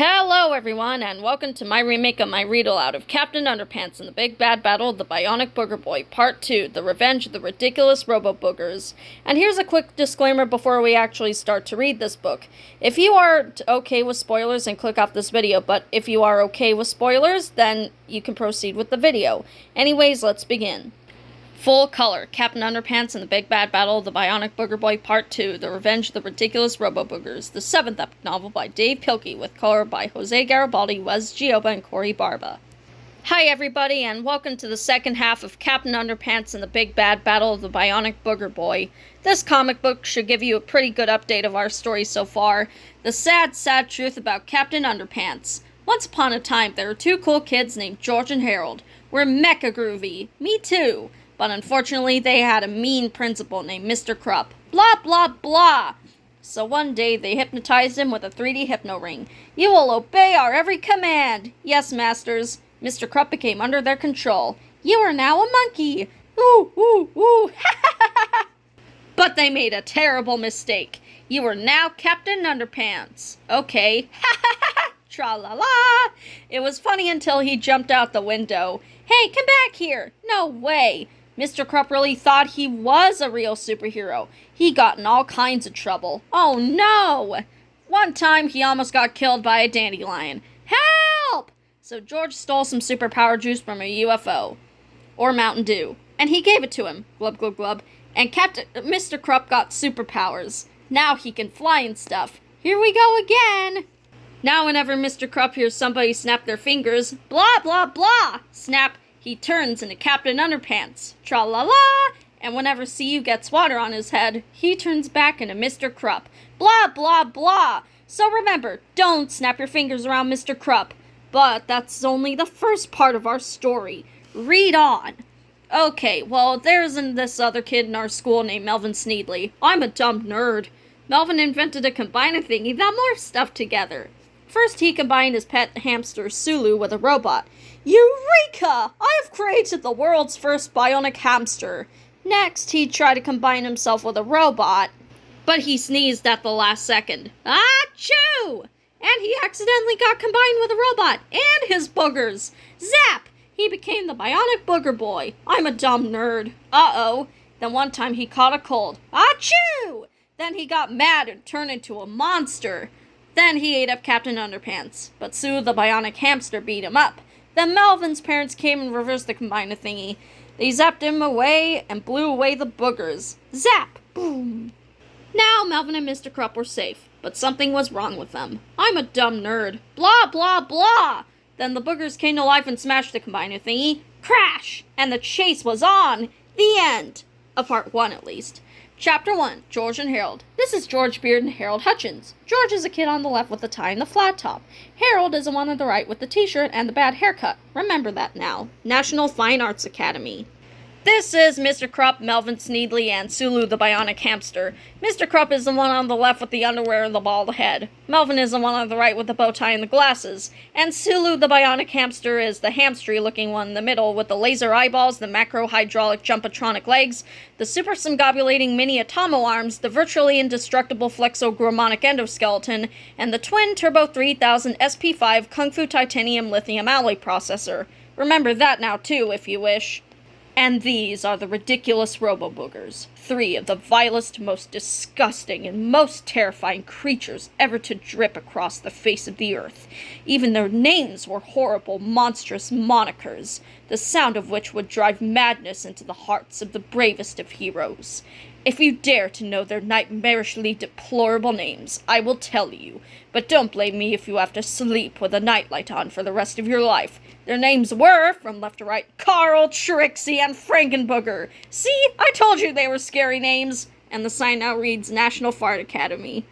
Hello everyone, and welcome to my remake of my read aloud of Captain Underpants and the Big Bad Battle of the Bionic Booger Boy, Part 2, The Revenge of the Ridiculous Robo-Boogers. And here's a quick disclaimer before we actually start to read this book. If you are okay with spoilers, then click off this video, but if you are okay with spoilers, then you can proceed with the video. Anyways, let's begin. Full color, Captain Underpants and the Big Bad Battle of the Bionic Booger Boy Part 2, The Revenge of the Ridiculous Robo-Boogers, the 7th epic novel by Dav Pilkey, with color by Jose Garibaldi, Wes Gioba, and Corey Barba. Hi everybody, and welcome to the second half of Captain Underpants and the Big Bad Battle of the Bionic Booger Boy. This comic book should give you a pretty good update of our story so far. The sad, sad truth about Captain Underpants. Once upon a time, there were two cool kids named George and Harold. We're mecha groovy. Me too. But unfortunately, they had a mean principal named Mr. Krupp. Blah, blah, blah. So one day, they hypnotized him with a 3D hypno ring. You will obey our every command. Yes, masters. Mr. Krupp became under their control. You are now a monkey. Ooh, ooh, ooh. But they made a terrible mistake. You are now Captain Underpants. Okay. Tra-la-la. It was funny until he jumped out the window. Hey, come back here. No way. Mr. Krupp really thought he was a real superhero. He got in all kinds of trouble. Oh no! One time he almost got killed by a dandelion. Help! So George stole some superpower juice from a UFO. Or Mountain Dew. And he gave it to him. Glub, glub, glub. And Mr. Krupp got superpowers. Now he can fly and stuff. Here we go again! Now whenever Mr. Krupp hears somebody snap their fingers, blah, blah, blah, snap, he turns into Captain Underpants. Tra-la-la! And whenever CU gets water on his head, he turns back into Mr. Krupp. Blah, blah, blah! So remember, don't snap your fingers around Mr. Krupp. But that's only the first part of our story. Read on. Okay, well, there's this other kid in our school named Melvin Sneedley. I'm a dumb nerd. Melvin invented a combiner thingy that morphed stuff together. First, he combined his pet hamster, Sulu, with a robot. Eureka! I have created the world's first bionic hamster. Next, he tried to combine himself with a robot, but he sneezed at the last second. Achoo! And he accidentally got combined with a robot and his boogers. Zap! He became the Bionic Booger Boy. I'm a dumb nerd. Uh-oh. Then one time he caught a cold. Achoo! Then he got mad and turned into a monster. Then he ate up Captain Underpants, but Sue the Bionic Hamster beat him up. Then Melvin's parents came and reversed the combiner thingy. They zapped him away and blew away the boogers. Zap! Boom! Now Melvin and Mr. Krupp were safe, but something was wrong with them. I'm a dumb nerd. Blah, blah, blah! Then the boogers came to life and smashed the combiner thingy. Crash! And the chase was on! The end! Of part 1, at least. Chapter 1, George and Harold. This is George Beard and Harold Hutchins. George is a kid on the left with the tie and the flat top. Harold is the one on the right with the t-shirt and the bad haircut. Remember that now. National Fine Arts Academy. This is Mr. Krupp, Melvin Sneedley, and Sulu the Bionic Hamster. Mr. Krupp is the one on the left with the underwear and the bald head. Melvin is the one on the right with the bow tie and the glasses. And Sulu the Bionic Hamster is the hamstery-looking one in the middle with the laser eyeballs, the macro-hydraulic jumpatronic legs, the super-symbobulating mini-atomo arms, the virtually indestructible flexogromonic endoskeleton, and the twin Turbo 3000 SP5 Kung Fu Titanium Lithium Alloy processor. Remember that now too, if you wish. And these are the ridiculous Robo-Boogers, 3 of the vilest, most disgusting, and most terrifying creatures ever to drip across the face of the earth. Even their names were horrible, monstrous monikers, the sound of which would drive madness into the hearts of the bravest of heroes. If you dare to know their nightmarishly deplorable names, I will tell you, but don't blame me if you have to sleep with a nightlight on for the rest of your life. Their names were, from left to right, Carl, Trixie, and Frankenbooger. See, I told you they were scary names. And the sign now reads National Fart Academy.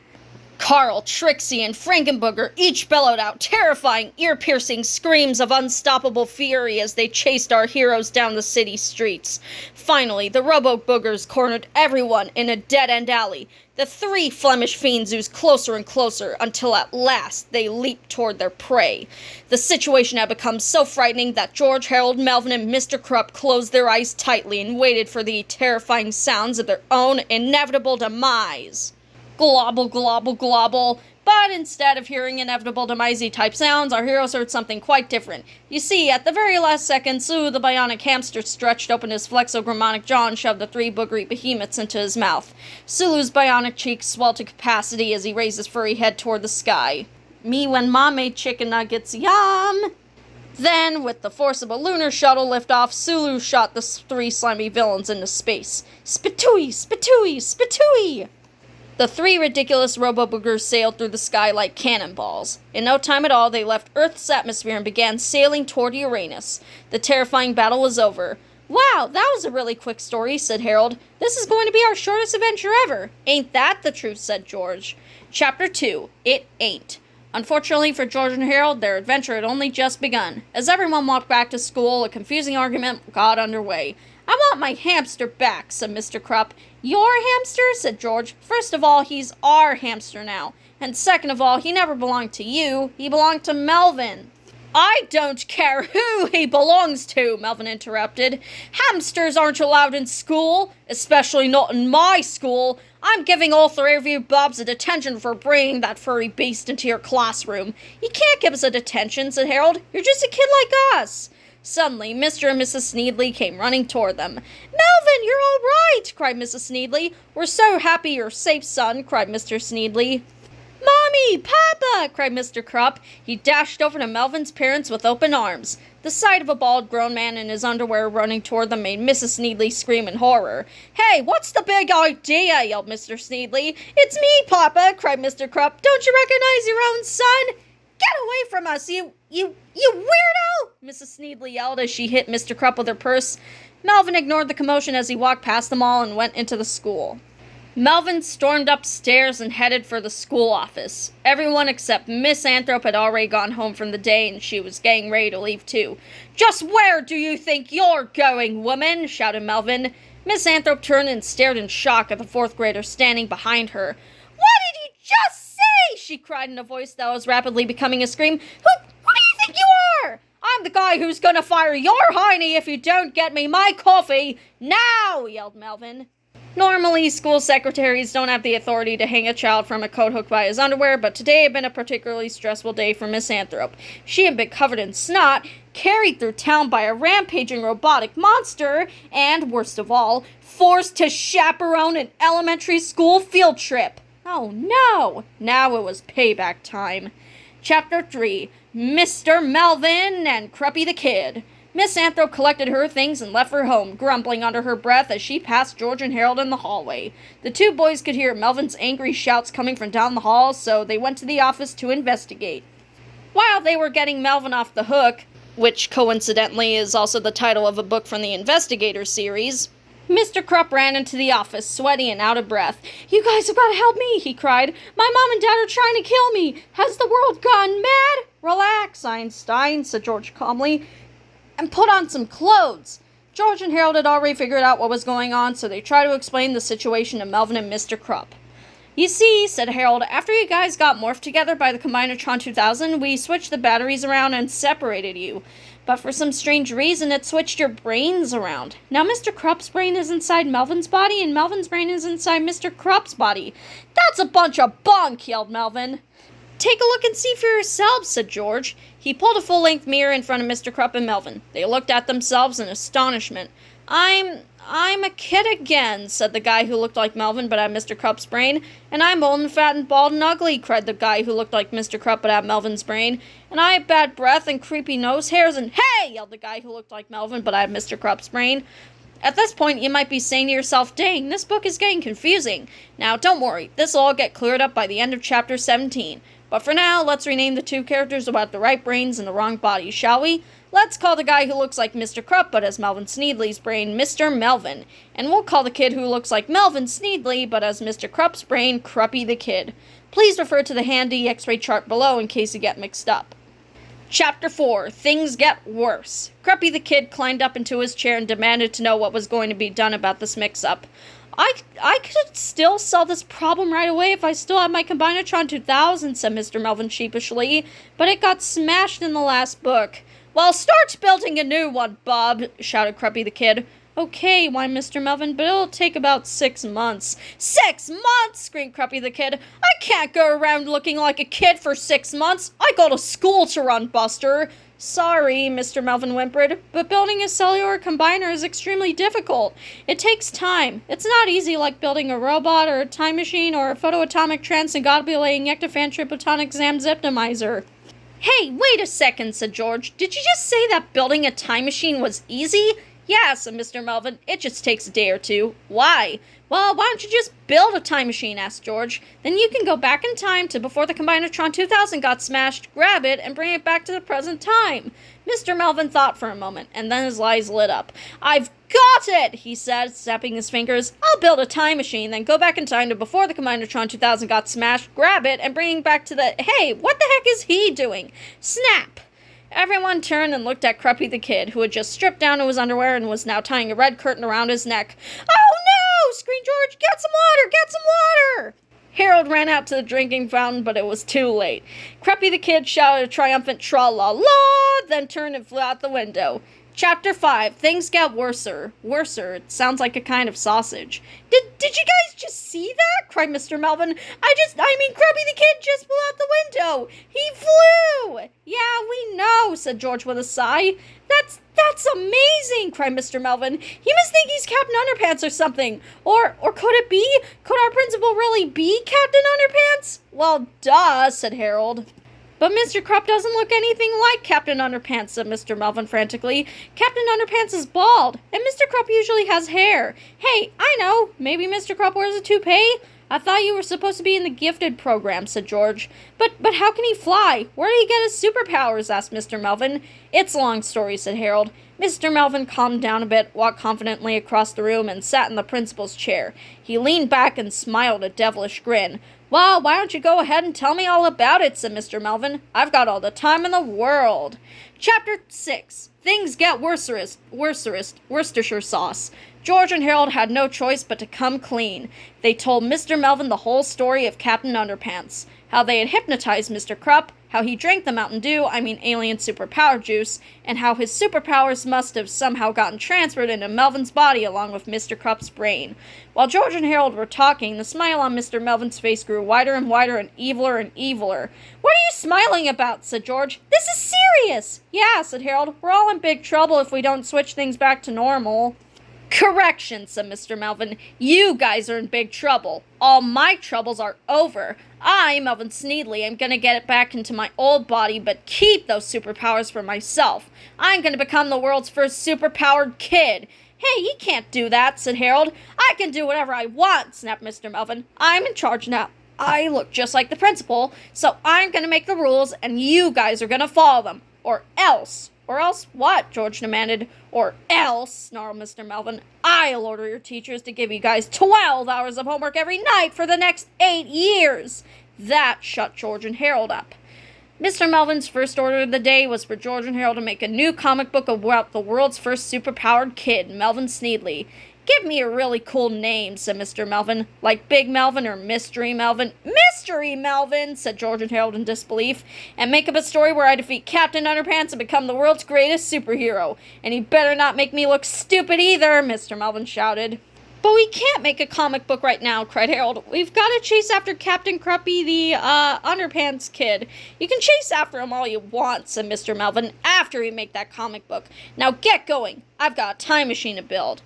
Carl, Trixie, and Frankenbooger each bellowed out terrifying, ear-piercing screams of unstoppable fury as they chased our heroes down the city streets. Finally, the Robo-Boogers cornered everyone in a dead-end alley. The 3 Flemish fiends oozed closer and closer until at last they leaped toward their prey. The situation had become so frightening that George, Harold, Melvin, and Mr. Krupp closed their eyes tightly and waited for the terrifying sounds of their own inevitable demise. Globble, globble, globble. But instead of hearing inevitable demise-type sounds, our heroes heard something quite different. You see, at the very last second, Sulu the bionic hamster stretched open his flexogrammatic jaw and shoved the 3 boogery behemoths into his mouth. Sulu's bionic cheeks swelled to capacity as he raised his furry head toward the sky. Me when Mom made chicken nuggets, yum! Then, with the force of a lunar shuttle liftoff, Sulu shot the 3 slimy villains into space. Spitooey! Spitooey! Spitooey! The 3 ridiculous robo-boogers sailed through the sky like cannonballs. In no time at all, they left Earth's atmosphere and began sailing toward Uranus. The terrifying battle was over. Wow, that was a really quick story, said Harold. This is going to be our shortest adventure ever. Ain't that the truth, said George. Chapter 2, It Ain't. Unfortunately for George and Harold, their adventure had only just begun. As everyone walked back to school, a confusing argument got underway. I want my hamster back, said Mr. Krupp. Your hamster? Said George. First of all, he's our hamster now. And second of all, he never belonged to you. He belonged to Melvin. I don't care who he belongs to, Melvin interrupted. Hamsters aren't allowed in school, especially not in my school. I'm giving all 3 of you Bobs a detention for bringing that furry beast into your classroom. You can't give us a detention, said Harold. You're just a kid like us. Suddenly, Mr. and Mrs. Sneedley came running toward them. Melvin, you're all right, cried Mrs. Sneedley. We're so happy you're safe, son, cried Mr. Sneedley. Mommy! Papa! Cried Mr. Krupp. He dashed over to Melvin's parents with open arms. The sight of a bald grown man in his underwear running toward them made Mrs. Sneedley scream in horror. Hey, what's the big idea? Yelled Mr. Sneedley. It's me, Papa! Cried Mr. Krupp. Don't you recognize your own son? Get away from us, you weirdo! Mrs. Sneedley yelled as she hit Mr. Krupp with her purse. Melvin ignored the commotion as he walked past them all and went into the school. Melvin stormed upstairs and headed for the school office. Everyone except Miss Anthrop had already gone home from the day, and she was getting ready to leave too. Just where do you think you're going, woman? Shouted Melvin. Miss Anthrop turned and stared in shock at the 4th grader standing behind her. What did you just say? She cried in a voice that was rapidly becoming a scream. Who do you think you are? I'm the guy who's gonna fire your hiney if you don't get me my coffee now, yelled Melvin. Normally, school secretaries don't have the authority to hang a child from a coat hook by his underwear, but today had been a particularly stressful day for Miss Anthrop. She had been covered in snot, carried through town by a rampaging robotic monster, and, worst of all, forced to chaperone an elementary school field trip. Oh no! Now it was payback time. Chapter 3, Mr. Melvin and Cruppy the Kid. Miss Anthrop collected her things and left for home, grumbling under her breath as she passed George and Harold in the hallway. The 2 boys could hear Melvin's angry shouts coming from down the hall, so they went to the office to investigate. While they were getting Melvin off the hook, which coincidentally is also the title of a book from the Investigator series, Mr. Krupp ran into the office, sweaty and out of breath. You guys have got to help me, he cried. My mom and dad are trying to kill me. Has the world gone mad? Relax, Einstein, said George calmly, and put on some clothes. George and Harold had already figured out what was going on, so they tried to explain the situation to Melvin and Mr. Krupp. You see, said Harold, after you guys got morphed together by the Combinatron 2000, we switched the batteries around and separated you. But for some strange reason, it switched your brains around. Now Mr. Krupp's brain is inside Melvin's body, and Melvin's brain is inside Mr. Krupp's body. That's a bunch of bunk, yelled Melvin. Take a look and see for yourselves, said George. He pulled a full-length mirror in front of Mr. Krupp and Melvin. They looked at themselves in astonishment. I'm a kid again, said the guy who looked like Melvin but had Mr. Krupp's brain. And I'm old and fat and bald and ugly, cried the guy who looked like Mr. Krupp but had Melvin's brain. And I have bad breath and creepy nose hairs and hey, yelled the guy who looked like Melvin but had Mr. Krupp's brain. At this point, you might be saying to yourself, dang, this book is getting confusing. Now, don't worry, this will all get cleared up by the end of Chapter 17. But for now, let's rename the 2 characters who have the right brains and the wrong bodies, shall we? Let's call the guy who looks like Mr. Krupp but has Melvin Sneedley's brain Mr. Melvin. And we'll call the kid who looks like Melvin Sneedley but has Mr. Krupp's brain Cruppy the Kid. Please refer to the handy X-ray chart below in case you get mixed up. Chapter 4, Things Get Worse. Cruppy the Kid climbed up into his chair and demanded to know what was going to be done about this mix-up. I could still solve this problem right away if I still had my Combinatron 2000, said Mr. Melvin sheepishly, but it got smashed in the last book. Well, start building a new one, Bob, shouted Cruppy the Kid. Okay, whined Mr. Melvin, but it'll take about 6 months. 6 months! Screamed Cruppy the kid. I can't go around looking like a kid for 6 months. I go to school to run, Buster. Sorry, Mr. Melvin whimpered, but building a cellular combiner is extremely difficult. It takes time. It's not easy like building a robot or a time machine or a photoatomic transengobulating ectophan tripotonic ziptomizer. Hey, wait a second, said George. Did you just say that building a time machine was easy? Yeah, said Mr. Melvin. It just takes a day or two. Why? Well, why don't you just build a time machine, asked George. Then you can go back in time to before the Combinatron 2000 got smashed, grab it, and bring it back to the present time. Mr. Melvin thought for a moment, and then his eyes lit up. I've got it, he said, snapping his fingers. I'll build a time machine, then go back in time to before the Combinatron 2000 got smashed, grab it, and bring it back to the... Hey, what the heck is he doing? Snap! Everyone turned and looked at Cruppy the kid, who had just stripped down to his underwear and was now tying a red curtain around his neck. Oh no! Screamed George. Get some water! Get some water! Harold ran out to the drinking fountain, but it was too late. Cruppy the kid shouted a triumphant tra-la-la, then turned and flew out the window. Chapter 5. Things get worser. Worser. It sounds like a kind of sausage. Did you guys just see that? Cried Mr. Melvin. Cruppy the kid just flew out the window. He flew! Yeah, we know, said George with a sigh. That's amazing, cried Mr. Melvin. He must think he's Captain Underpants or something. Or could it be? Could our principal really be Captain Underpants? Well, duh, said Harold. But Mr. Krupp doesn't look anything like Captain Underpants, said Mr. Melvin frantically. Captain Underpants is bald, and Mr. Krupp usually has hair. Hey, I know, maybe Mr. Krupp wears a toupee? I thought you were supposed to be in the gifted program, said George. But how can he fly? Where did he get his superpowers? Asked Mr. Melvin. It's a long story, said Harold. Mr. Melvin calmed down a bit, walked confidently across the room, and sat in the principal's chair. He leaned back and smiled a devilish grin. Well, why don't you go ahead and tell me all about it, said Mr. Melvin. I've got all the time in the world. Chapter 6. Things get Worcestershire sauce. George and Harold had no choice but to come clean. They told Mr. Melvin the whole story of Captain Underpants. How they had hypnotized Mr. Krupp, how he drank the Mountain Dew, alien superpower juice, and how his superpowers must have somehow gotten transferred into Melvin's body along with Mr. Krupp's brain. While George and Harold were talking, the smile on Mr. Melvin's face grew wider and wider and eviler. What are you smiling about? Said George. This is serious! Yeah, said Harold. We're all in big trouble if we don't switch things back to normal. Correction, said Mr. Melvin. You guys are in big trouble. All my troubles are over. I, Melvin Sneedley, am going to get it back into my old body, but keep those superpowers for myself. I'm going to become the world's first superpowered kid. Hey, you can't do that, said Harold. I can do whatever I want, snapped Mr. Melvin. I'm in charge now. I look just like the principal, so I'm going to make the rules, and you guys are going to follow them. Or else. Or else what? George demanded. Or else, snarled Mr. Melvin, I'll order your teachers to give you guys 12 hours of homework every night for the next 8 years. That shut George and Harold up. Mr. Melvin's first order of the day was for George and Harold to make a new comic book about the world's first superpowered kid, Melvin Sneedley. Give me a really cool name, said Mr. Melvin. Like Big Melvin or Mystery Melvin. Mystery Melvin, said George and Harold in disbelief. And make up a story where I defeat Captain Underpants and become the world's greatest superhero. And you better not make me look stupid either, Mr. Melvin shouted. But we can't make a comic book right now, cried Harold. We've got to chase after Captain Cruppy, the, Underpants kid. You can chase after him all you want, said Mr. Melvin, after we make that comic book. Now get going. I've got a time machine to build.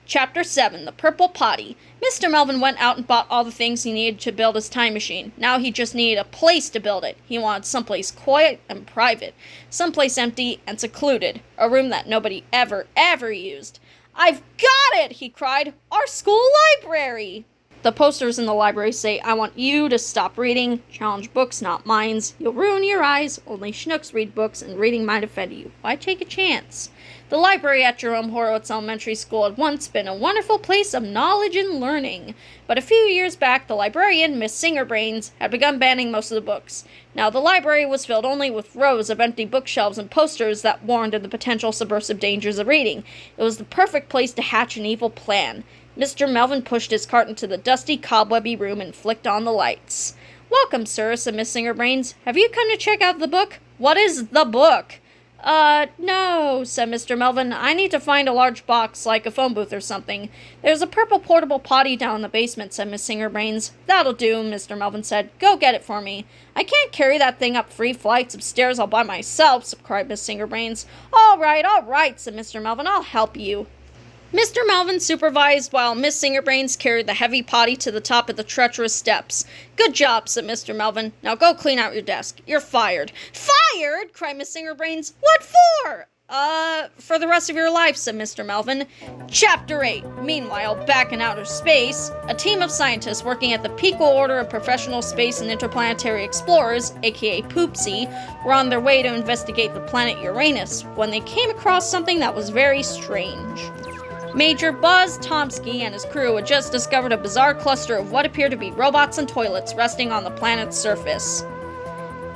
Chapter 7. The Purple Potty. Mr. Melvin went out and bought all the things he needed to build his time machine. Now he just needed a place to build it. He wanted someplace quiet and private. Someplace empty and secluded. A room that nobody ever used. I've got it, he cried. Our school library. The posters in the library say, I want you to stop reading. Challenge books, not minds. You'll ruin your eyes. Only schnooks read books, and reading might offend you. Why take a chance? The library at Jerome Horowitz Elementary School had once been a wonderful place of knowledge and learning. But a few years back, the librarian, Miss Singerbrains, had begun banning most of the books. Now the library was filled only with rows of empty bookshelves and posters that warned of the potential subversive dangers of reading. It was the perfect place to hatch an evil plan. Mr. Melvin pushed his cart into the dusty, cobwebby room and flicked on the lights. Welcome, sir, said Miss Singerbrains. Have you come to check out the book? What is the book? No, said Mr. Melvin. I need to find a large box, like a phone booth or something. There's a purple portable potty down in the basement, said Miss Singerbrains. That'll do, Mr. Melvin said. Go get it for me. I can't carry that thing up 3 flights of stairs all by myself, cried Miss Singerbrains. All right, said Mr. Melvin. I'll help you. Mr. Melvin supervised while Miss Singerbrains carried the heavy potty to the top of the treacherous steps. Good job, said Mr. Melvin. Now go clean out your desk. You're fired. Fired? Cried Miss Singerbrains. What for? For the rest of your life, said Mr. Melvin. Chapter 8. Meanwhile, back in outer space, a team of scientists working at the Pequot Order of Professional Space and Interplanetary Explorers, aka Poopsie, were on their way to investigate the planet Uranus when they came across something that was very strange. Major Buzz Tomsky and his crew had just discovered a bizarre cluster of what appeared to be robots and toilets resting on the planet's surface.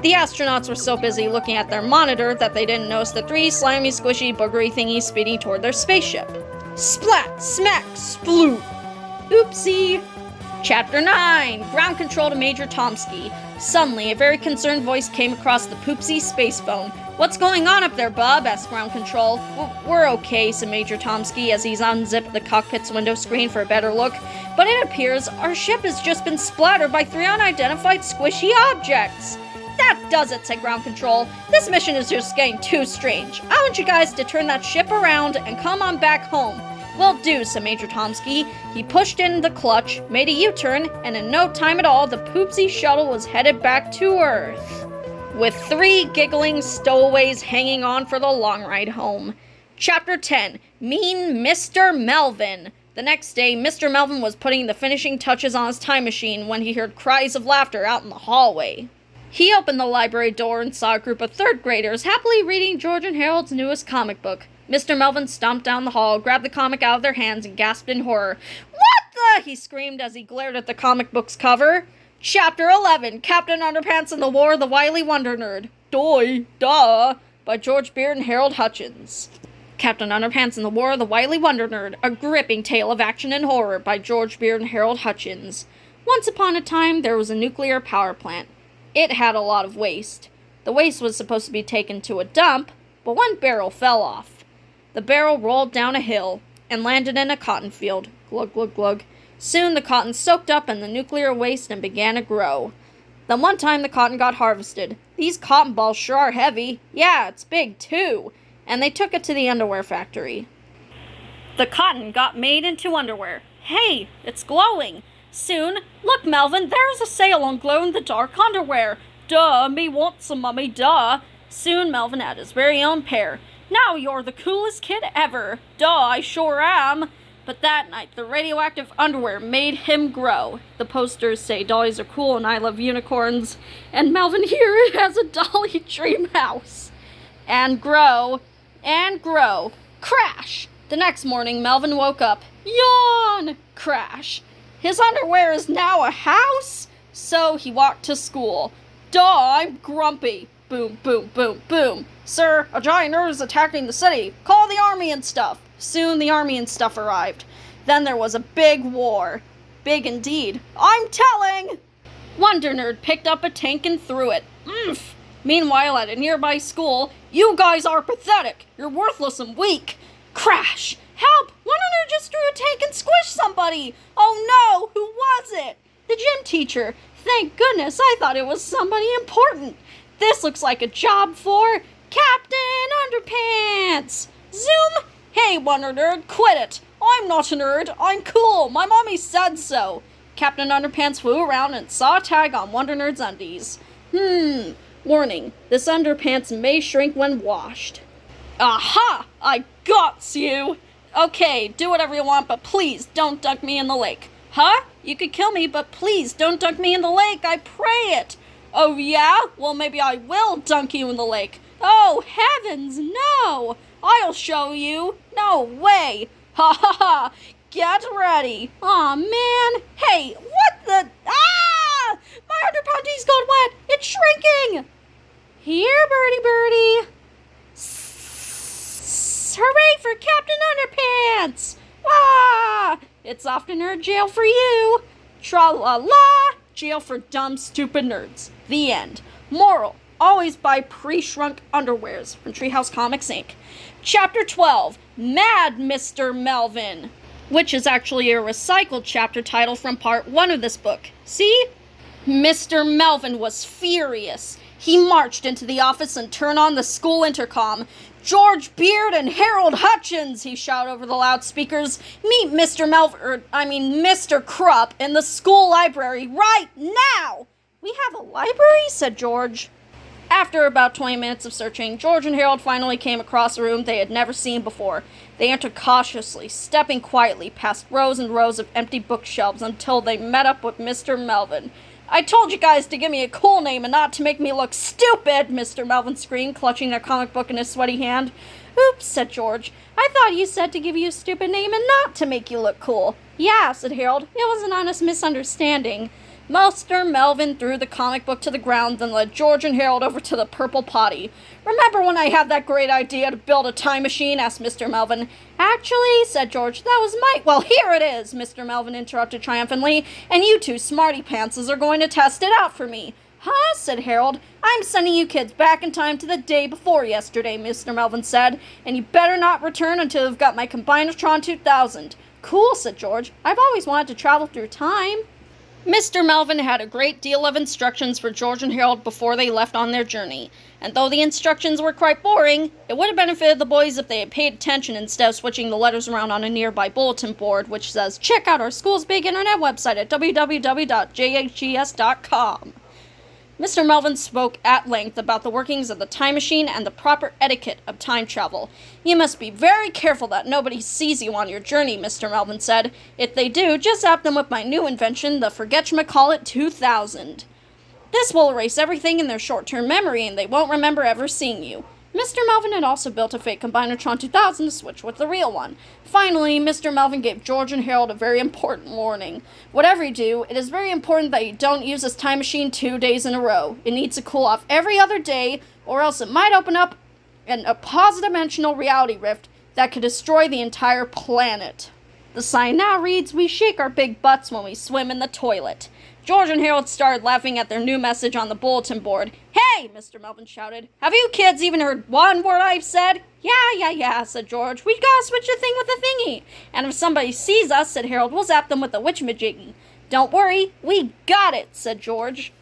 The astronauts were so busy looking at their monitor that they didn't notice the 3 slimy, squishy, boogery thingies speeding toward their spaceship. Splat! Smack! Sploot! Oopsie! Chapter 9. Ground Control to Major Tomsky. Suddenly, a very concerned voice came across the Poopsie space phone. What's going on up there, Bob? Asked Ground Control. We're okay, said Major Tomsky as he's unzipped the cockpit's window screen for a better look. But it appears our ship has just been splattered by 3 unidentified squishy objects. That does it, said Ground Control. This mission is just getting too strange. I want you guys to turn that ship around and come on back home. Will do, said Major Tomsky. He pushed in the clutch, made a U-turn, and in no time at all, the Poopsie shuttle was headed back to Earth, with 3 giggling stowaways hanging on for the long ride home. Chapter 10. Mean Mr. Melvin. The next day, Mr. Melvin was putting the finishing touches on his time machine when he heard cries of laughter out in the hallway. He opened the library door and saw a group of 3rd graders happily reading George and Harold's newest comic book. Mr. Melvin stomped down the hall, grabbed the comic out of their hands, and gasped in horror. What the? He screamed as he glared at the comic book's cover. Chapter 11. Captain Underpants and the War of the Wily Wonder Nerd. Doy, duh, by George Beard and Harold Hutchins. Captain Underpants and the War of the Wily Wonder Nerd, a gripping tale of action and horror by George Beard and Harold Hutchins. Once upon a time, there was a nuclear power plant. It had a lot of waste. The waste was supposed to be taken to a dump, but one barrel fell off. The barrel rolled down a hill and landed in a cotton field. Glug, glug, glug. Soon the cotton soaked up in the nuclear waste and began to grow. Then one time the cotton got harvested. These cotton balls sure are heavy. Yeah, it's big too. And they took it to the underwear factory. The cotton got made into underwear. Hey, it's glowing. Soon, look, Melvin, there's a sale on glow-in-the-dark underwear. Duh, me want some, mummy, duh. Soon Melvin had his very own pair. Now you're the coolest kid ever. Duh, I sure am. But that night, the radioactive underwear made him grow. The posters say dollies are cool and I love unicorns. And Melvin here has a dolly dream house. And grow. And grow. Crash! The next morning, Melvin woke up. Yawn! Crash. His underwear is now a house? So he walked to school. Duh, I'm grumpy. Boom, boom, boom, boom. Sir, a giant nerd is attacking the city. Call the army and stuff. Soon the army and stuff arrived. Then there was a big war. Big indeed. I'm telling! Wonder Nerd picked up a tank and threw it. Oomph! Meanwhile, at a nearby school, you guys are pathetic. You're worthless and weak. Crash! Help! Wonder Nerd just threw a tank and squished somebody! Oh no! Who was it? The gym teacher. Thank goodness, I thought it was somebody important. This looks like a job for Captain Underpants! Zoom! Hey, Wonder Nerd, quit it! I'm not a nerd, I'm cool, my mommy said so! Captain Underpants flew around and saw a tag on Wonder Nerd's undies. Warning, this underpants may shrink when washed. Aha! I got you! Okay, do whatever you want, but please don't dunk me in the lake. Huh? You could kill me, but please don't dunk me in the lake, I pray it! Oh yeah? Well, maybe I will dunk you in the lake. Oh, heavens, no! I'll show you. No way. Ha ha ha. Get ready. Aw, man. Hey, what the? Ah! My underpanties got wet. It's shrinking. Here, birdie birdie. Hooray for Captain Underpants. Ah! It's off to nerd jail for you. Tra-la-la. Jail for dumb, stupid nerds. The end. Moral. always buy pre-shrunk underwears from Treehouse Comics, Inc. Chapter 12, Mad Mr. Melvin, which is actually a recycled chapter title from part 1 of this book. See? Mr. Melvin was furious. He marched into the office and turned on the school intercom. "George Beard and Harold Hutchins," he shouted over the loudspeakers. "Meet Mr. Krupp in the school library right now." "We have a library?" said George. After about 20 minutes of searching, George and Harold finally came across a room they had never seen before. They entered cautiously, stepping quietly past rows and rows of empty bookshelves until they met up with Mr. Melvin. "I told you guys to give me a cool name and not to make me look stupid," Mr. Melvin screamed, clutching their comic book in his sweaty hand. "Oops," said George. "I thought you said to give you a stupid name and not to make you look cool." "Yeah," said Harold. "It was an honest misunderstanding." Mr. Melvin threw the comic book to the ground, then led George and Harold over to the purple potty. "Remember when I had that great idea to build a time machine?" asked Mr. Melvin. "Actually," said George, "that was well, here it is," Mr. Melvin interrupted triumphantly, "and you two smarty pantses are going to test it out for me." "Huh?" said Harold. "I'm sending you kids back in time to the day before yesterday," Mr. Melvin said, "and you better not return until you've got my Combinatron 2000. "Cool," said George. "I've always wanted to travel through time." Mr. Melvin had a great deal of instructions for George and Harold before they left on their journey, and though the instructions were quite boring, it would have benefited the boys if they had paid attention instead of switching the letters around on a nearby bulletin board, which says, "Check out our school's big internet website at www.jhgs.com. Mr. Melvin spoke at length about the workings of the time machine and the proper etiquette of time travel. "You must be very careful that nobody sees you on your journey," Mr. Melvin said. "If they do, just zap them with my new invention, the Forgetchmacallit 2000. This will erase everything in their short-term memory, and they won't remember ever seeing you." Mr. Melvin had also built a fake Combinatron 2000 to switch with the real one. Finally, Mr. Melvin gave George and Harold a very important warning. "Whatever you do, it is very important that you don't use this time machine 2 days in a row. It needs to cool off every other day, or else it might open up a pause-dimensional reality rift that could destroy the entire planet. The sign now reads, 'We shake our big butts when we swim in the toilet.'" George and Harold started laughing at their new message on the bulletin board. "Hey!" Mr. Melvin shouted. "Have you kids even heard one word I've said?" Yeah, said George. "We gotta switch the thing with the thingy. And if somebody sees us," said Harold, "we'll zap them with the witchamajiggy." "Don't worry, we got it," said George.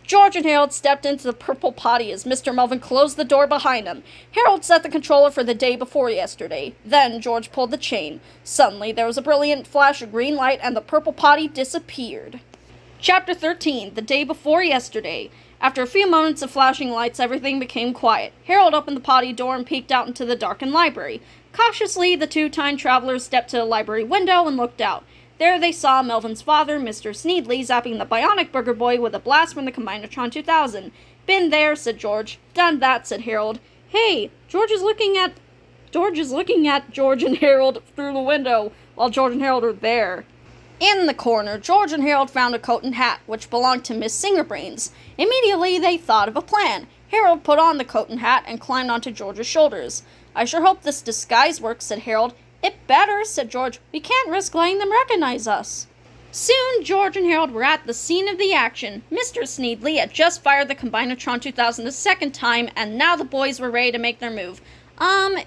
George and Harold stepped into the purple potty as Mr. Melvin closed the door behind him. Harold set the controller for the day before yesterday. Then George pulled the chain. Suddenly there was a brilliant flash of green light and the purple potty disappeared. Chapter 13, The Day Before Yesterday. After a few moments of flashing lights, everything became quiet. Harold opened the potty door and peeked out into the darkened library. Cautiously, the two time travelers stepped to the library window and looked out. There they saw Melvin's father, Mr. Sneedley, zapping the bionic burger boy with a blast from the Combinatron 2000. "Been there," said George. "Done that," said Harold. "Hey, George is looking at George and Harold through the window, while George and Harold are there." In the corner, George and Harold found a coat and hat, which belonged to Miss Singerbrains. Immediately, they thought of a plan. Harold put on the coat and hat and climbed onto George's shoulders. "I sure hope this disguise works," said Harold. "It better," said George. "We can't risk letting them recognize us." Soon, George and Harold were at the scene of the action. Mr. Sneedley had just fired the Combinatron 2000 a second time, and now the boys were ready to make their move.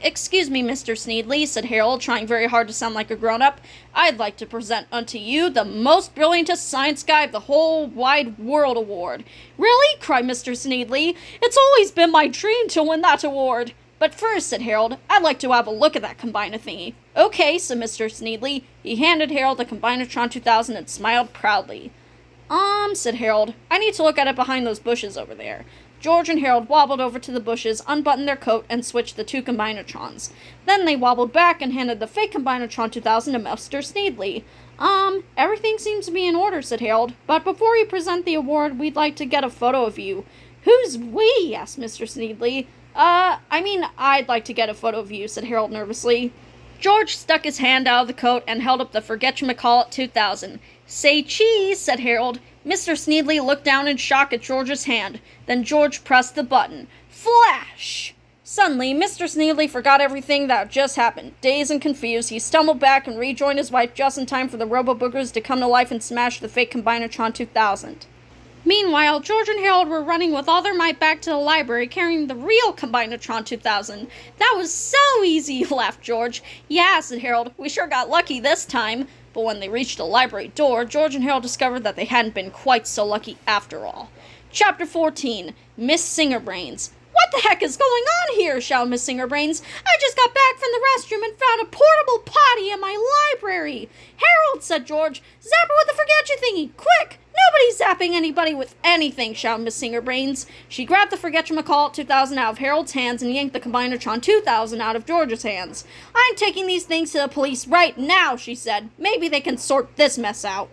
Excuse me, Mr. Sneedley," said Harold, trying very hard to sound like a grown-up. "I'd like to present unto you the most brilliantest science guy of the whole wide world award." "Really?" cried Mr. Sneedley. "It's always been my dream to win that award." "But first," said Harold, "I'd like to have a look at that Combiner-thingy." "Okay," said Mr. Sneedley. He handed Harold the Combinatron 2000 and smiled proudly. Said Harold, "I need to look at it behind those bushes over there." George and Harold wobbled over to the bushes, unbuttoned their coat, and switched the two Combinatrons. Then they wobbled back and handed the fake Combinatron 2000 to Mr. Sneedley. Everything seems to be in order," said Harold. "But before you present the award, we'd like to get a photo of you." "Who's we?" asked Mr. Sneedley. I'd like to get a photo of you," said Harold nervously. George stuck his hand out of the coat and held up the Forgetchmacallit 2000. "Say cheese," said Harold. Mr. Sneedley looked down in shock at George's hand. Then George pressed the button. Flash! Suddenly, Mr. Sneedley forgot everything that had just happened. Dazed and confused, he stumbled back and rejoined his wife just in time for the Robo-Boogers to come to life and smash the fake Combinatron 2000. Meanwhile, George and Harold were running with all their might back to the library, carrying the real Combinatron 2000. That was so easy, laughed George. Yeah, said Harold, we sure got lucky this time. But when they reached the library door, George and Harold discovered that they hadn't been quite so lucky after all. Chapter 14, Miss Singerbrains. What the heck is going on here? Shouted Miss Singerbrains. I just got back from the restroom and found a portable potty in my library. Harold, said George, zap her with the forget-you-thingy, quick! Nobody's zapping anybody with anything, shouted Miss Singerbrains. She grabbed the Forgetchamacallit 2000 out of Harold's hands and yanked the Combinatron 2000 out of George's hands. I'm taking these things to the police right now, she said. Maybe they can sort this mess out.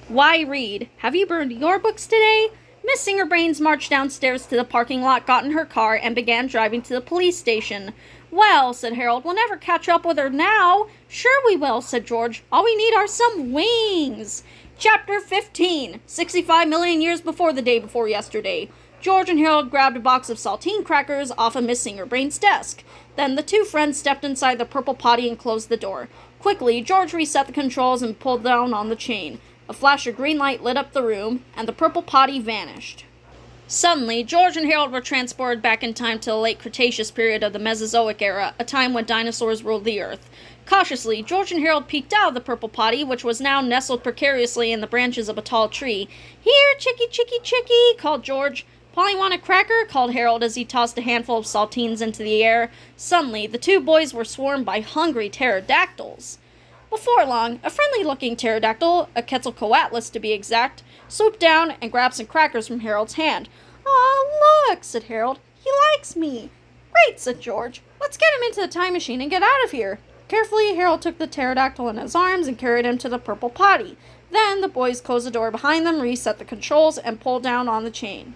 Why, Reed, have you burned your books today? Miss Singerbrains marched downstairs to the parking lot, got in her car, and began driving to the police station. Well, said Harold, we'll never catch up with her now. Sure we will, said George. All we need are some wings. Chapter 15, 65 million years before the day before yesterday. George and Harold grabbed a box of saltine crackers off of Miss Singerbrains' desk. Then the two friends stepped inside the purple potty and closed the door. Quickly, George reset the controls and pulled down on the chain. A flash of green light lit up the room, and the purple potty vanished. Suddenly, George and Harold were transported back in time to the late Cretaceous period of the Mesozoic era, a time when dinosaurs ruled the earth. Cautiously, George and Harold peeked out of the purple potty, which was now nestled precariously in the branches of a tall tree. Here, chickie, chickie, chickie, called George. Polly want a cracker? Called Harold as he tossed a handful of saltines into the air. Suddenly, the two boys were swarmed by hungry pterodactyls. Before long, a friendly-looking pterodactyl, a Quetzalcoatlus to be exact, swooped down and grabbed some crackers from Harold's hand. "Aw, look," said Harold. "He likes me." "Great," said George. "Let's get him into the time machine and get out of here." Carefully, Harold took the pterodactyl in his arms and carried him to the purple potty. Then the boys closed the door behind them, reset the controls, and pulled down on the chain.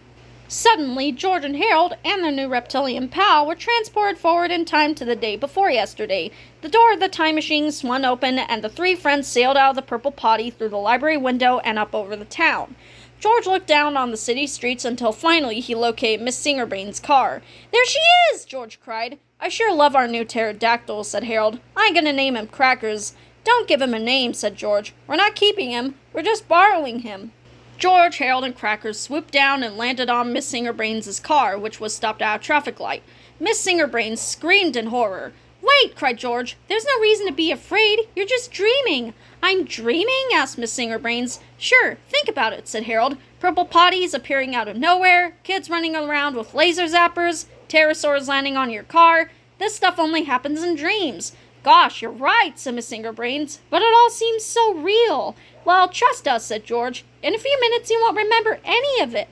Suddenly, George and Harold and their new reptilian pal were transported forward in time to the day before yesterday. The door of the time machine swung open, and the three friends sailed out of the purple potty through the library window and up over the town. George looked down on the city streets until finally he located Miss Singerbrains' car. "There she is!" George cried. "I sure love our new pterodactyl," said Harold. "I'm gonna name him Crackers." "Don't give him a name," said George. "We're not keeping him. We're just borrowing him." George, Harold, and Crackers swooped down and landed on Miss Singerbrains' car, which was stopped at a traffic light. Miss Singerbrains screamed in horror. "Wait," cried George. "There's no reason to be afraid. You're just dreaming." "I'm dreaming?" asked Miss Singerbrains. "Sure, think about it," said Harold. "Purple potties appearing out of nowhere, kids running around with laser zappers, pterosaurs landing on your car. This stuff only happens in dreams." "Gosh, you're right," said Miss Singerbrains. "But it all seems so real." "Well, trust us," said George. "In a few minutes you won't remember any of it."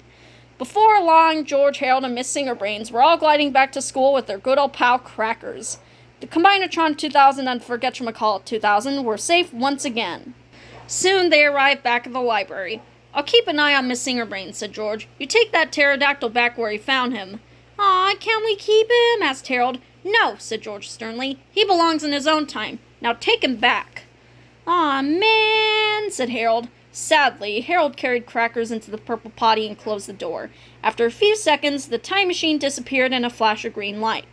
Before long, George, Harold, and Miss Singerbrains were all gliding back to school with their good old pal Crackers. The Combinatron 2000 and Forgetchamacallit 2000 were safe once again. Soon they arrived back at the library. "I'll keep an eye on Miss Singerbrains," said George. "You take that pterodactyl back where he found him." "Aw, can't we keep him?" asked Harold. "No," said George sternly. "He belongs in his own time. Now take him back." "Aw, man," said Harold. Sadly, Harold carried Crackers into the purple potty and closed the door. After a few seconds, the time machine disappeared in a flash of green light.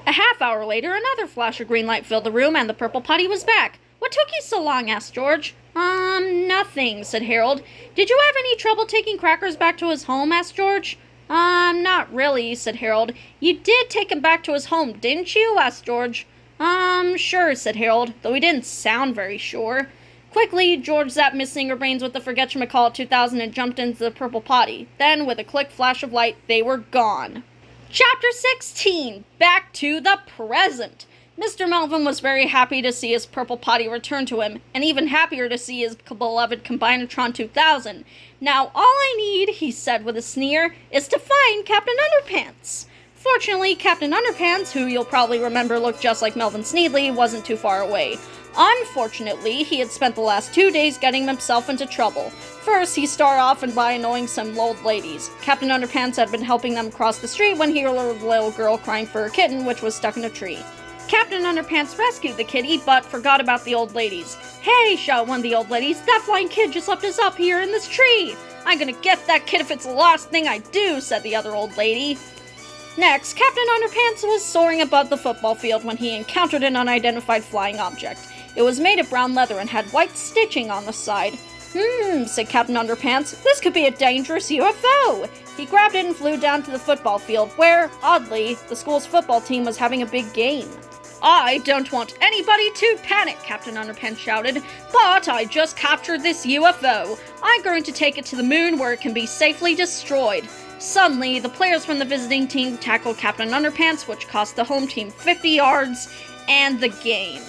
A half hour later, another flash of green light filled the room, and the purple potty was back. "What took you so long?" asked George. Nothing," said Harold. "Did you have any trouble taking Crackers back to his home?" asked George. Not really," said Harold. "You did take him back to his home, didn't you?" asked George. Sure," said Harold, though he didn't sound very sure. Quickly, George zapped Miss Singerbrains with the Forgetchamacallit 2000 and jumped into the purple potty. Then, with a quick flash of light, they were gone. Chapter 16, Back to the Present. Mr. Melvin was very happy to see his purple potty return to him, and even happier to see his beloved Combinatron 2000. "Now all I need," he said with a sneer, "is to find Captain Underpants." Fortunately, Captain Underpants, who you'll probably remember looked just like Melvin Sneedley, wasn't too far away. Unfortunately, he had spent the last 2 days getting himself into trouble. First, he started off by annoying some old ladies. Captain Underpants had been helping them cross the street when he heard a little girl crying for a kitten, which was stuck in a tree. Captain Underpants rescued the kitty, but forgot about the old ladies. "Hey," shouted one of the old ladies, "that flying kid just left us up here in this tree." "I'm gonna get that kid if it's the last thing I do," said the other old lady. Next, Captain Underpants was soaring above the football field when he encountered an unidentified flying object. It was made of brown leather and had white stitching on the side. Said Captain Underpants. This could be a dangerous UFO. He grabbed it and flew down to the football field where, oddly, the school's football team was having a big game. I don't want anybody to panic, Captain Underpants shouted, but I just captured this UFO. I'm going to take it to the moon where it can be safely destroyed. Suddenly, the players from the visiting team tackled Captain Underpants, which cost the home team 50 yards and the game.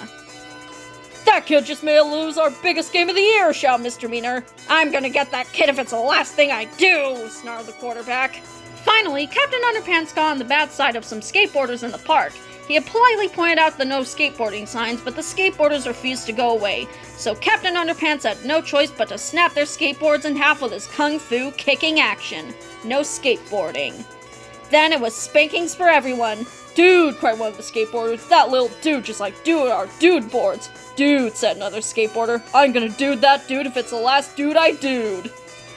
That kid just made us lose our biggest game of the year, shouted Misdemeanor. I'm gonna get that kid if it's the last thing I do, snarled the quarterback. Finally, Captain Underpants got on the bad side of some skateboarders in the park. He had politely pointed out the no skateboarding signs, but the skateboarders refused to go away, so Captain Underpants had no choice but to snap their skateboards in half with his kung fu kicking action. No skateboarding. Then it was spankings for everyone. Dude, cried one of the skateboarders, that little dude just like dude our dude boards. Dude, said another skateboarder, I'm gonna dude that dude if it's the last dude I dude.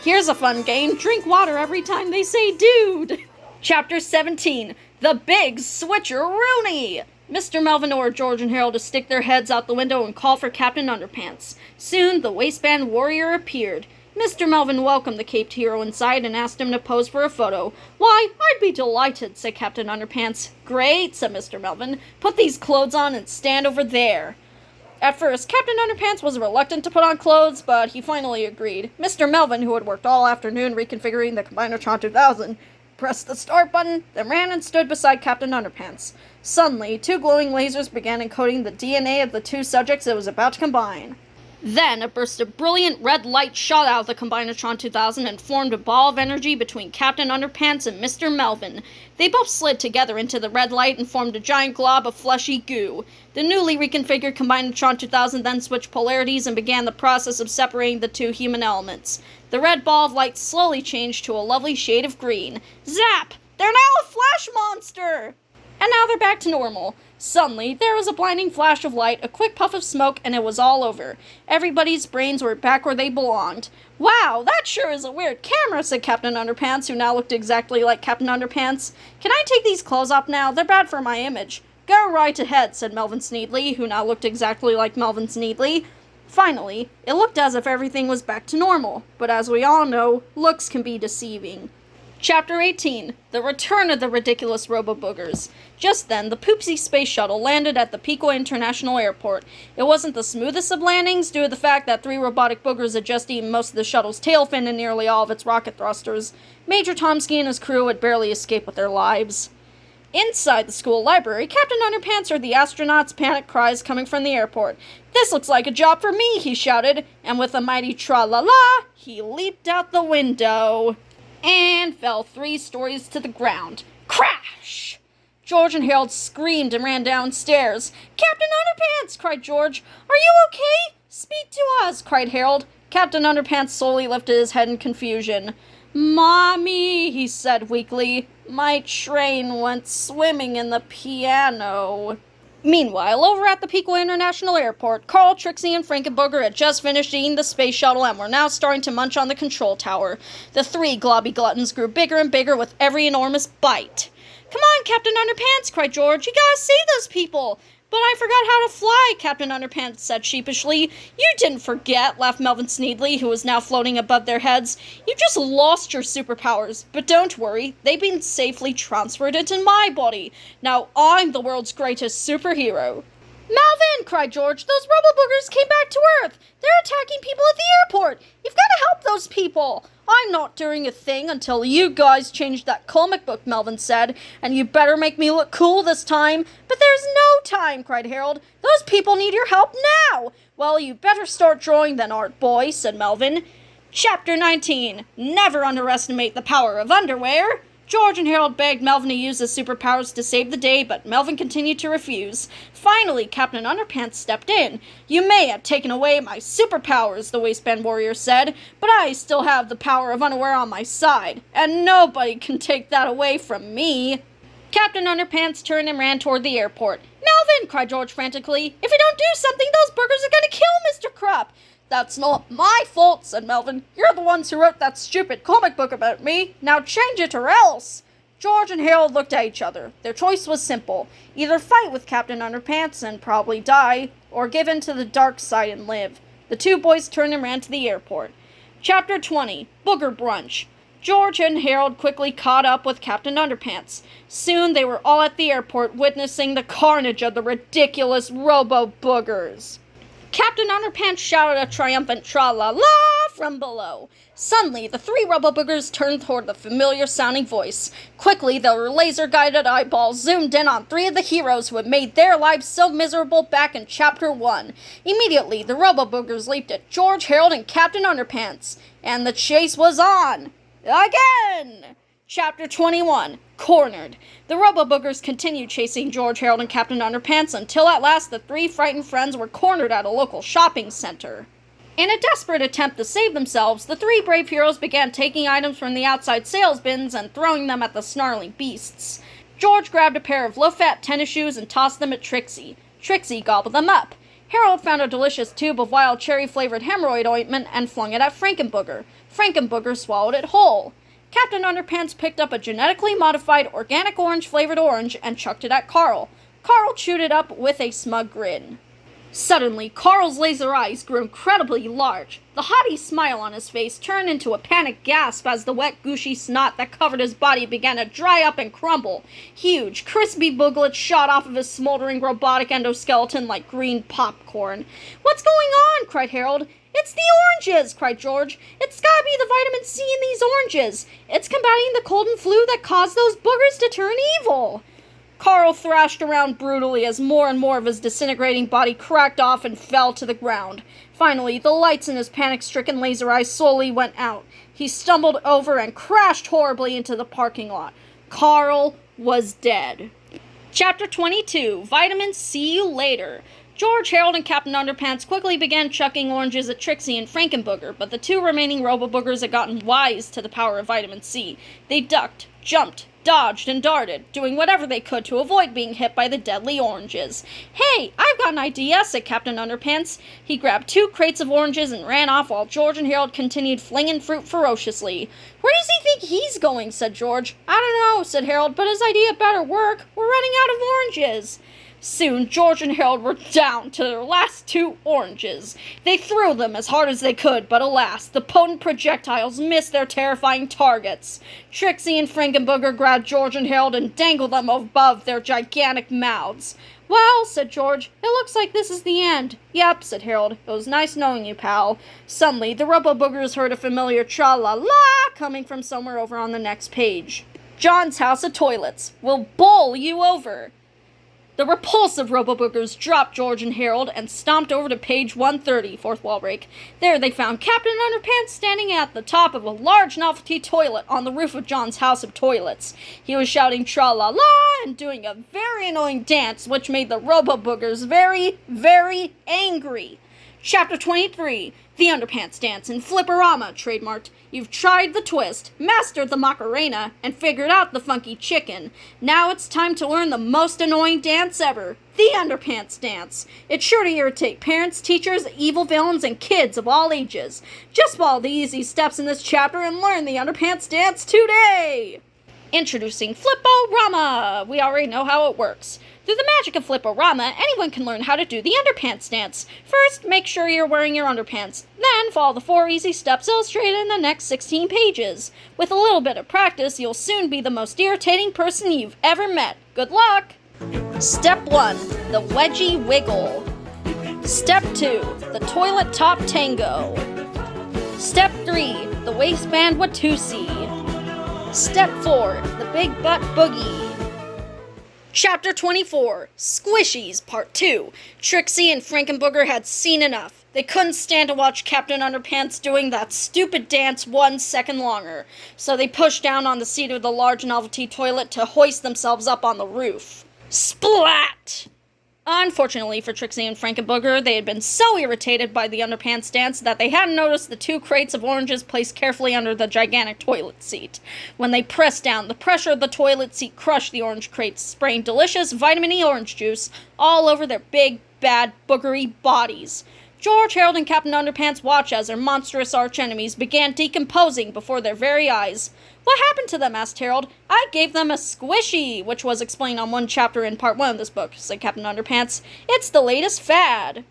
Here's a fun game, drink water every time they say dude. Chapter 17, The Big Switcheroony! Mr. Melvin ordered George and Harold to stick their heads out the window and call for Captain Underpants. Soon, the waistband warrior appeared. Mr. Melvin welcomed the caped hero inside and asked him to pose for a photo. Why, I'd be delighted, said Captain Underpants. Great, said Mr. Melvin. Put these clothes on and stand over there. At first, Captain Underpants was reluctant to put on clothes, but he finally agreed. Mr. Melvin, who had worked all afternoon reconfiguring the Combinatron 2000, pressed the start button, then ran and stood beside Captain Underpants. Suddenly, two glowing lasers began encoding the DNA of the two subjects it was about to combine. Then, a burst of brilliant red light shot out of the Combinatron 2000 and formed a ball of energy between Captain Underpants and Mr. Melvin. They both slid together into the red light and formed a giant glob of fleshy goo. The newly reconfigured Combinatron 2000 then switched polarities and began the process of separating the two human elements. The red ball of light slowly changed to a lovely shade of green. Zap! They're now a flash monster! And now they're back to normal. Suddenly, there was a blinding flash of light, a quick puff of smoke, and it was all over. Everybody's brains were back where they belonged. Wow, that sure is a weird camera, said Captain Underpants, who now looked exactly like Captain Underpants. Can I take these clothes off now? They're bad for my image. Go right ahead, said Melvin Sneedly, who now looked exactly like Melvin Sneedly. Finally, it looked as if everything was back to normal, but as we all know, looks can be deceiving. Chapter 18, The Return of the Ridiculous Robo-Boogers. Just then, the Poopsie space shuttle landed at the Pico International Airport. It wasn't the smoothest of landings due to the fact that 3 robotic boogers had just eaten most of the shuttle's tail fin and nearly all of its rocket thrusters. Major Tomsky and his crew had barely escaped with their lives. Inside the school library, Captain Underpants heard the astronauts' panic cries coming from the airport. This looks like a job for me, he shouted, and with a mighty tra-la-la, he leaped out the window and fell 3 stories to the ground. Crash! George and Harold screamed and ran downstairs. Captain Underpants, cried George. Are you okay? Speak to us, cried Harold. Captain Underpants slowly lifted his head in confusion. Mommy, he said weakly, my train went swimming in the piano. Meanwhile, over at the Pico International Airport, Carl, Trixie, and Frankenbooger had just finished eating the space shuttle and were now starting to munch on the control tower. The 3 globby gluttons grew bigger and bigger with every enormous bite. Come on, Captain Underpants, cried George. You gotta save those people. But I forgot how to fly, Captain Underpants said sheepishly. You didn't forget, laughed Melvin Sneedly, who was now floating above their heads. You just lost your superpowers. But don't worry, they've been safely transferred into my body. Now I'm the world's greatest superhero. Melvin, cried George, those robo-boogers came back to Earth. They're attacking people at the airport. You've got to help those people. I'm not doing a thing until you guys change that comic book, Melvin said, and you better make me look cool this time. But there's no time, cried Harold. Those people need your help now. Well, you better start drawing then, Art Boy, said Melvin. Chapter 19, Never Underestimate the Power of Underwear. George and Harold begged Melvin to use his superpowers to save the day, but Melvin continued to refuse. Finally, Captain Underpants stepped in. You may have taken away my superpowers, the waistband warrior said, but I still have the power of underwear on my side, and nobody can take that away from me. Captain Underpants turned and ran toward the airport. Melvin, cried George frantically, if you don't do something, those burgers are going to kill Mr. Krupp. That's not my fault, said Melvin. You're the ones who wrote that stupid comic book about me. Now change it or else. George and Harold looked at each other. Their choice was simple. Either fight with Captain Underpants and probably die, or give in to the dark side and live. The two boys turned and ran to the airport. Chapter 20, Booger Brunch. George and Harold quickly caught up with Captain Underpants. Soon they were all at the airport witnessing the carnage of the ridiculous robo-boogers. Captain Underpants shouted a triumphant tra-la-la from below. Suddenly, the three robo-boogers turned toward the familiar-sounding voice. Quickly, their laser-guided eyeballs zoomed in on three of the heroes who had made their lives so miserable back in Chapter 1. Immediately, the robo-boogers leaped at George, Harold, and Captain Underpants. And the chase was on! Again! Chapter 21, Cornered. The robo-boogers continued chasing George, Harold, and Captain Underpants until at last the three frightened friends were cornered at a local shopping center. In a desperate attempt to save themselves, the three brave heroes began taking items from the outside sales bins and throwing them at the snarling beasts. George grabbed a pair of low-fat tennis shoes and tossed them at Trixie. Trixie gobbled them up. Harold found a delicious tube of wild cherry-flavored hemorrhoid ointment and flung it at Frankenbooger. Frankenbooger swallowed it whole. Captain Underpants picked up a genetically modified organic orange-flavored orange and chucked it at Carl. Carl chewed it up with a smug grin. Suddenly, Carl's laser eyes grew incredibly large. The haughty smile on his face turned into a panicked gasp as the wet, gooshy snot that covered his body began to dry up and crumble. Huge, crispy booglets shot off of his smoldering robotic endoskeleton like green popcorn. "What's going on?" cried Harold. "It's the oranges!" cried George. "It's gotta be the vitamin C in these oranges. It's combating the cold and flu that caused those boogers to turn evil." Carl thrashed around brutally as more and more of his disintegrating body cracked off and fell to the ground. Finally, the lights in his panic-stricken laser eyes slowly went out. He stumbled over and crashed horribly into the parking lot. Carl was dead. Chapter 22, Vitamin See You Later. George, Harold, and Captain Underpants quickly began chucking oranges at Trixie and Frankenbooger, but the two remaining robo-boogers had gotten wise to the power of vitamin C. They ducked, jumped, dodged, and darted, doing whatever they could to avoid being hit by the deadly oranges. "Hey, I've got an idea," said Captain Underpants. He grabbed 2 crates of oranges and ran off while George and Harold continued flinging fruit ferociously. "Where does he think he's going?" said George. "I don't know," said Harold, "but his idea better work. We're running out of oranges." Soon, George and Harold were down to their last 2 oranges. They threw them as hard as they could, but alas, the potent projectiles missed their terrifying targets. Trixie and Frankenbooger grabbed George and Harold and dangled them above their gigantic mouths. "Well," said George, "it looks like this is the end." "Yep," said Harold. "It was nice knowing you, pal." Suddenly, the robo-boogers heard a familiar tra-la-la coming from somewhere over on the next page. "John's house of toilets will bowl you over." The repulsive robo-boogers dropped George and Harold and stomped over to page 130, fourth wall break. There they found Captain Underpants standing at the top of a large novelty toilet on the roof of John's house of toilets. He was shouting tra-la-la and doing a very annoying dance which made the robo-boogers very, very angry. Chapter 23, The Underpants Dance in Flipperama, trademarked. You've tried the twist, mastered the Macarena, and figured out the funky chicken. Now it's time to learn the most annoying dance ever, the Underpants Dance. It's sure to irritate parents, teachers, evil villains, and kids of all ages. Just follow the easy steps in this chapter and learn the Underpants Dance today! Introducing Flipporama! We already know how it works. Through the magic of Flipporama, anyone can learn how to do the Underpants Dance. First, make sure you're wearing your underpants. Then, follow the 4 easy steps illustrated in the next 16 pages. With a little bit of practice, you'll soon be the most irritating person you've ever met. Good luck! Step 1. The Wedgie Wiggle. Step 2. The Toilet Top Tango. Step 3. The Waistband Watusi. Step 4. The Big Butt Boogie. Chapter 24, Squishies, Part 2. Trixie and Frankenbooger had seen enough. They couldn't stand to watch Captain Underpants doing that stupid dance 1 second longer, so they pushed down on the seat of the large novelty toilet to hoist themselves up on the roof. Splat! Unfortunately for Trixie and Frankenbooger, they had been so irritated by the Underpants Dance that they hadn't noticed the 2 crates of oranges placed carefully under the gigantic toilet seat. When they pressed down, the pressure of the toilet seat crushed the orange crates, spraying delicious vitamin E orange juice all over their big, bad, boogery bodies. George, Harold, and Captain Underpants watched as their monstrous archenemies began decomposing before their very eyes. "What happened to them?" asked Harold. "I gave them a squishy," which was explained on one chapter in part 1 of this book, said Captain Underpants. "It's the latest fad."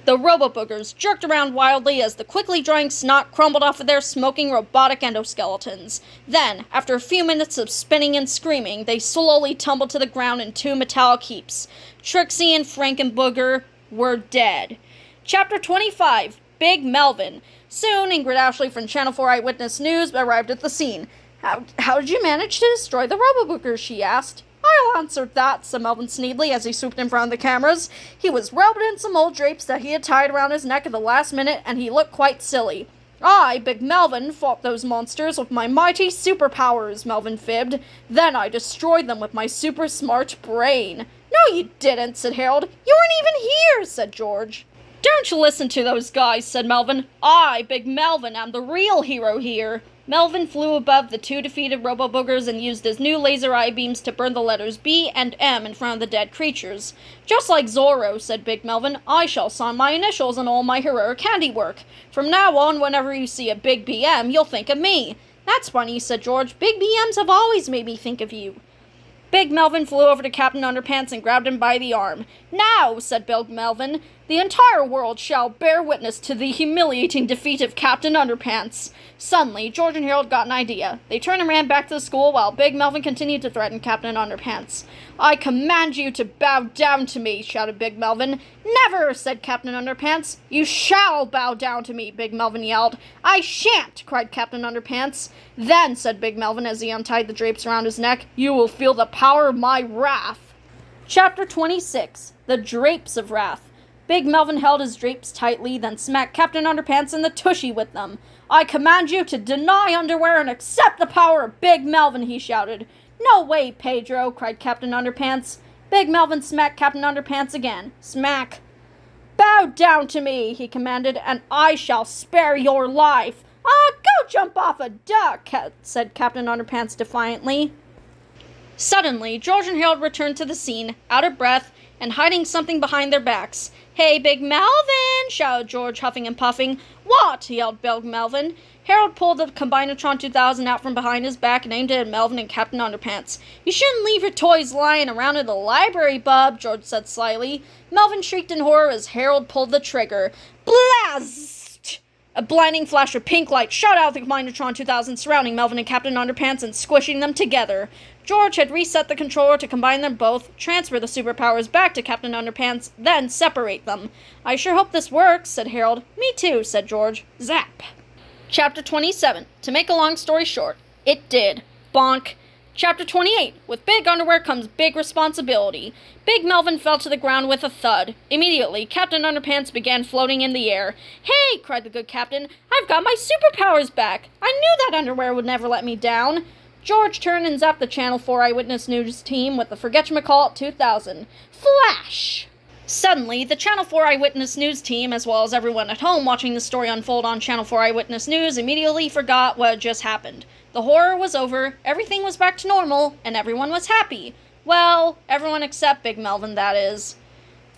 The robo-boogers jerked around wildly as the quickly drying snot crumbled off of their smoking robotic endoskeletons. Then, after a few minutes of spinning and screaming, they slowly tumbled to the ground in two metallic heaps. Trixie and Frankenbooger were dead. Chapter 25, Big Melvin. Soon, Ingrid Ashley from Channel 4 Eyewitness News arrived at the scene. How did you manage to destroy the robo-boogers, she asked. I'll answer that, said Melvin Sneedley as he swooped in front of the cameras. He was robed in some old drapes that he had tied around his neck at the last minute, and he looked quite silly. I, Big Melvin, fought those monsters with my mighty superpowers, Melvin fibbed. Then I destroyed them with my super smart brain. No, you didn't, said Harold. You weren't even here, said George. Don't you listen to those guys, said Melvin. I, Big Melvin, am the real hero here. Melvin flew above the two defeated robo-boogers and used his new laser eye beams to burn the letters B and M in front of the dead creatures. Just like Zorro, said Big Melvin, I shall sign my initials on all my heroic handiwork. From now on, whenever you see a big BM, you'll think of me. That's funny, said George. Big BMs have always made me think of you. Big Melvin flew over to Captain Underpants and grabbed him by the arm. Now, said Big Melvin, the entire world shall bear witness to the humiliating defeat of Captain Underpants. Suddenly, George and Harold got an idea. They turned and ran back to the school while Big Melvin continued to threaten Captain Underpants. I command you to bow down to me, shouted Big Melvin. Never, said Captain Underpants. You shall bow down to me, Big Melvin yelled. I shan't, cried Captain Underpants. Then, said Big Melvin as he untied the drapes around his neck, you will feel the power of my wrath. Chapter 26, The Drapes of Wrath. Big Melvin held his drapes tightly, then smacked Captain Underpants in the tushy with them. I command you to deny underwear and accept the power of Big Melvin, he shouted. No way, Pedro, cried Captain Underpants. Big Melvin smacked Captain Underpants again. Smack. Bow down to me, he commanded, and I shall spare your life. Go jump off a duck, said Captain Underpants defiantly. Suddenly, George and Harold returned to the scene, out of breath, and hiding something behind their backs. Hey, Big Melvin, shouted George, huffing and puffing. What? Yelled Big Melvin. Harold pulled the Combinatron 2000 out from behind his back and aimed it at Melvin and Captain Underpants. You shouldn't leave your toys lying around in the library, bub, George said slyly. Melvin shrieked in horror as Harold pulled the trigger. Blast! A blinding flash of pink light shot out of the Combinatron 2000, surrounding Melvin and Captain Underpants and squishing them together. George had reset the controller to combine them both, transfer the superpowers back to Captain Underpants, then separate them. I sure hope this works, said Harold. Me too, said George. Zap. Chapter 27. To make a long story short, it did. Bonk. Chapter 28. With big underwear comes big responsibility. Big Melvin fell to the ground with a thud. Immediately, Captain Underpants began floating in the air. Hey, cried the good captain, I've got my superpowers back. I knew that underwear would never let me down. George turned and zapped the Channel 4 Eyewitness News team with the Forgetchmacallit 2000. Flash! Suddenly, the Channel 4 Eyewitness News team, as well as everyone at home watching the story unfold on Channel 4 Eyewitness News, immediately forgot what had just happened. The horror was over, everything was back to normal, and everyone was happy. Well, everyone except Big Melvin, that is.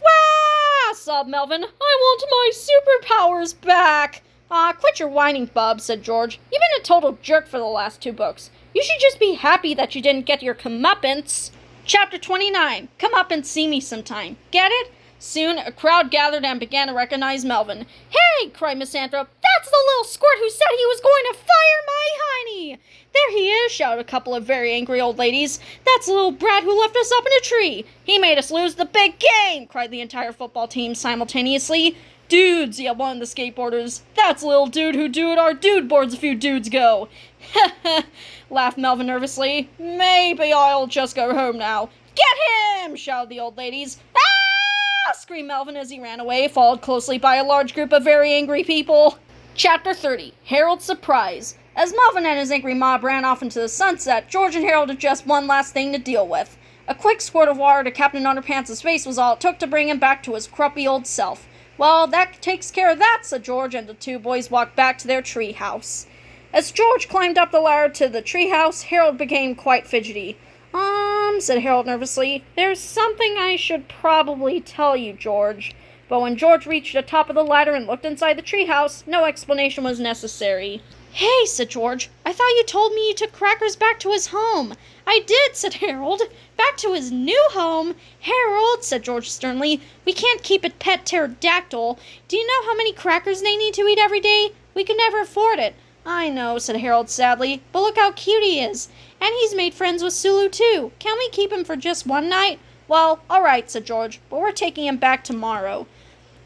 Wah! Sobbed Melvin. I want my superpowers back! Quit your whining, bub, said George. You've been a total jerk for the last 2 books. You should just be happy that you didn't get your comeuppance. Chapter 29. Come up and see me sometime. Get it? Soon, a crowd gathered and began to recognize Melvin. Hey, cried Misanthrope. That's the little squirt who said he was going to fire my hiney. There he is, shouted a couple of very angry old ladies. That's the little brat who left us up in a tree. He made us lose the big game, cried the entire football team simultaneously. Dudes, yelled one of the skateboarders. That's the little dude who dooed our dude boards a few dudes ago. Heh laughed Melvin nervously. Maybe I'll just go home now. Get him, shouted the old ladies. Ah! Screamed Melvin as he ran away, followed closely by a large group of very angry people. Chapter 30. Harold's Surprise. As Melvin and his angry mob ran off into the sunset, George and Harold had just one last thing to deal with. A quick squirt of water to Captain Underpants' face was all it took to bring him back to his cruppy old self. Well, that takes care of that, said George, and the 2 boys walked back to their tree house. As George climbed up the ladder to the tree house, Harold became quite fidgety. Said Harold nervously. There's something I should probably tell you, George. But when George reached the top of the ladder and looked inside the tree house, no explanation was necessary. Hey, said George, I thought you told me you took Crackers back to his home. I did, said Harold. Back to his new home? Harold, said George sternly, we can't keep a pet pterodactyl. Do you know how many crackers they need to eat every day? We could never afford it. I know, said Harold sadly, but look how cute he is. And he's made friends with Sulu, too. Can we keep him for just one night? Well, all right, said George, but we're taking him back tomorrow.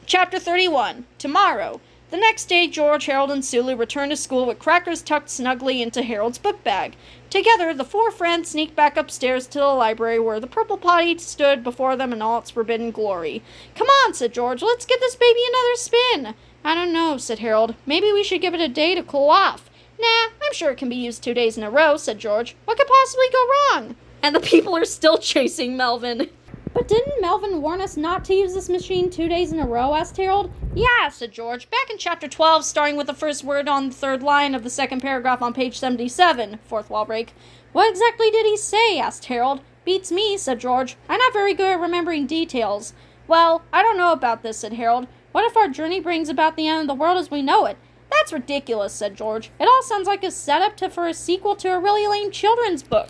Chapter 31. Tomorrow. The next day, George, Harold, and Sulu returned to school with Crackers tucked snugly into Harold's book bag. Together, the four friends sneaked back upstairs to the library where the purple potty stood before them in all its forbidden glory. Come on, said George, let's get this baby another spin. I don't know, said Harold. Maybe we should give it a day to cool off. Nah, I'm sure it can be used 2 days in a row, said George. What could possibly go wrong? And the people are still chasing Melvin. But didn't Melvin warn us not to use this machine 2 days in a row, asked Harold. Yeah, said George. Back in chapter 12, starting with the first word on the third line of the second paragraph on page 77, fourth wall break. What exactly did he say, asked Harold. Beats me, said George. I'm not very good at remembering details. Well, I don't know about this, said Harold. What if our journey brings about the end of the world as we know it? That's ridiculous, said George. It all sounds like a setup for a sequel to a really lame children's book.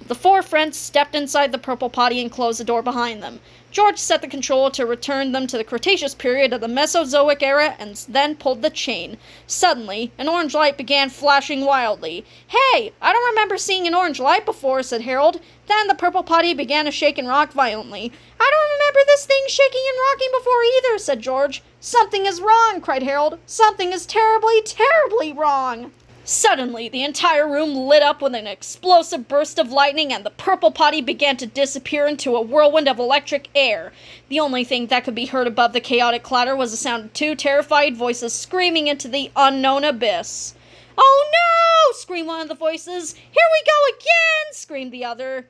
The four friends stepped inside the purple potty and closed the door behind them. George set the controller to return them to the Cretaceous period of the Mesozoic era and then pulled the chain. Suddenly, an orange light began flashing wildly. Hey, I don't remember seeing an orange light before, said Harold. Then the purple potty began to shake and rock violently. I don't remember this thing shaking and rocking before either, said George. Something is wrong, cried Harold. Something is terribly, terribly wrong. Suddenly, the entire room lit up with an explosive burst of lightning, and the purple potty began to disappear into a whirlwind of electric air. The only thing that could be heard above the chaotic clatter was the sound of two terrified voices screaming into the unknown abyss. Oh no! Screamed one of the voices. Here we go again! Screamed the other.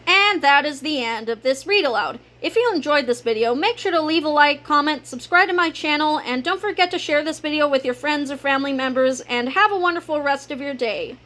And that is the end of this read aloud. If you enjoyed this video, make sure to leave a like, comment, subscribe to my channel, and don't forget to share this video with your friends or family members, and have a wonderful rest of your day.